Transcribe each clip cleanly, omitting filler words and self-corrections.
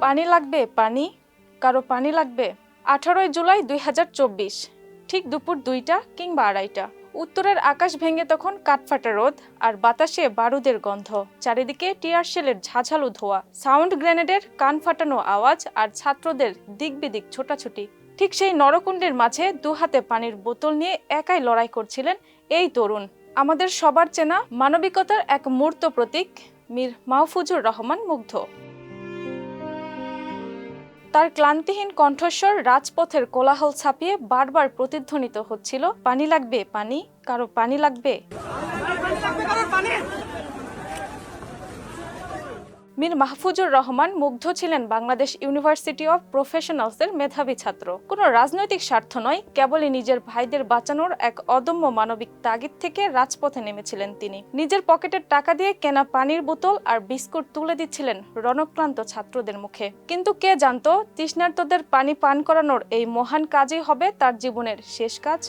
পানি লাগবে পানি, কারো পানি লাগবে। 18 জুলাই 2024, ঠিক দুপুর 2টা কিংবা 2:30। উত্তরের আকাশ ভেঙে তখন কাঠফাটা রোদ, আর বাতাসে বারুদের গন্ধ। চারিদিকে টিয়ার শেলের ঝাঝালো ধোঁয়া, সাউন্ড গ্রেনেডের কান ফাটানো আওয়াজ, আর ছাত্রদের দিক বিদিক ছোটাছুটি। ঠিক সেই নরকুণ্ডের মাঝে দুহাতে পানির বোতল নিয়ে একাই লড়াই করছিলেন এই তরুণ, আমাদের সবার চেনা মানবিকতার এক মূর্ত প্রতীক, মীর মাহফুজুর রহমান মুগ্ধ। তার ক্লান্তিহীন কণ্ঠস্বর রাজপথের কোলাহল ছাপিয়ে বারবার প্রতিধ্বনিত হচ্ছিল, পানি লাগবে পানি, কারো পানি লাগবে। মীর মাহফুজুর রহমান মুগ্ধ ছিলেন বাংলাদেশ ইউনিভার্সিটি অব প্রফেশনালসের মেধাবী ছাত্র। কোনো রাজনৈতিক স্বার্থ নয়, কেবলই নিজের ভাইদের বাঁচানোর এক অদম্য মানবিক তাগিদ থেকে রাজপথে নেমেছিলেন তিনি। নিজের পকেটের টাকা দিয়ে কেনা পানির বোতল আর বিস্কুট তুলে দিচ্ছিলেন রণক্লান্ত ছাত্রদের মুখে। কিন্তু কে জানতো, তৃষ্ণার্তদের পানি পান করানোর এই মহান কাজই হবে তার জীবনের শেষ কাজ।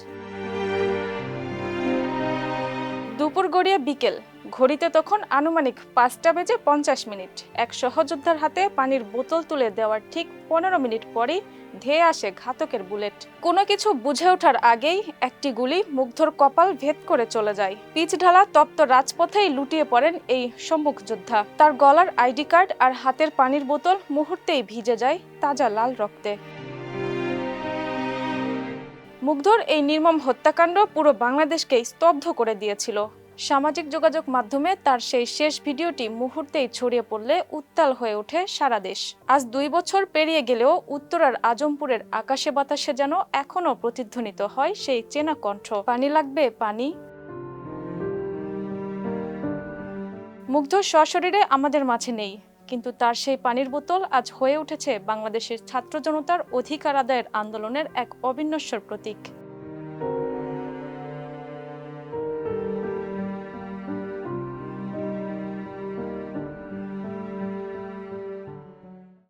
দুপুর গড়িয়ে বিকেল, ঘড়িতে তখন আনুমানিক 5:50। এক সহযোদ্ধার হাতে পানির বোতল তুলে দেওয়ার ঠিক 15 মিনিট পরেই ধেয়ে আসে ঘাতকের বুলেট। কোনো কিছু বুঝে ওঠার আগেই একটি গুলি মুগ্ধর কপাল ভেদ করে চলে যায়। পিচ ঢালা তপ্ত রাজপথেই লুটিয়ে পড়েন এই সম্মুখ যোদ্ধা। তার গলার আইডি কার্ড আর হাতের পানির বোতল মুহূর্তেই ভিজে যায় তাজা লাল রক্তে। মুগ্ধর এই নির্মম হত্যাকাণ্ড পুরো বাংলাদেশকে স্তব্ধ করে দিয়েছিল। সামাজিক যোগাযোগ মাধ্যমে তার সেই শেষ ভিডিওটি মুহূর্তেই ছড়িয়ে পড়লে উত্তাল হয়ে ওঠে সারা দেশ। আজ 2 বছর পেরিয়ে গেলেও উত্তরার আজমপুরের আকাশে বাতাসে যেন এখনো প্রতিধ্বনিত হয় সেই চেনা কণ্ঠ, পানি লাগবে পানি। মুগ্ধ সশরীরে আমাদের মাঝে নেই, কিন্তু তার সেই পানির বোতল আজ হয়ে উঠেছে বাংলাদেশের ছাত্র জনতার অধিকার আদায়ের আন্দোলনের এক অবিনশ্বর প্রতীক।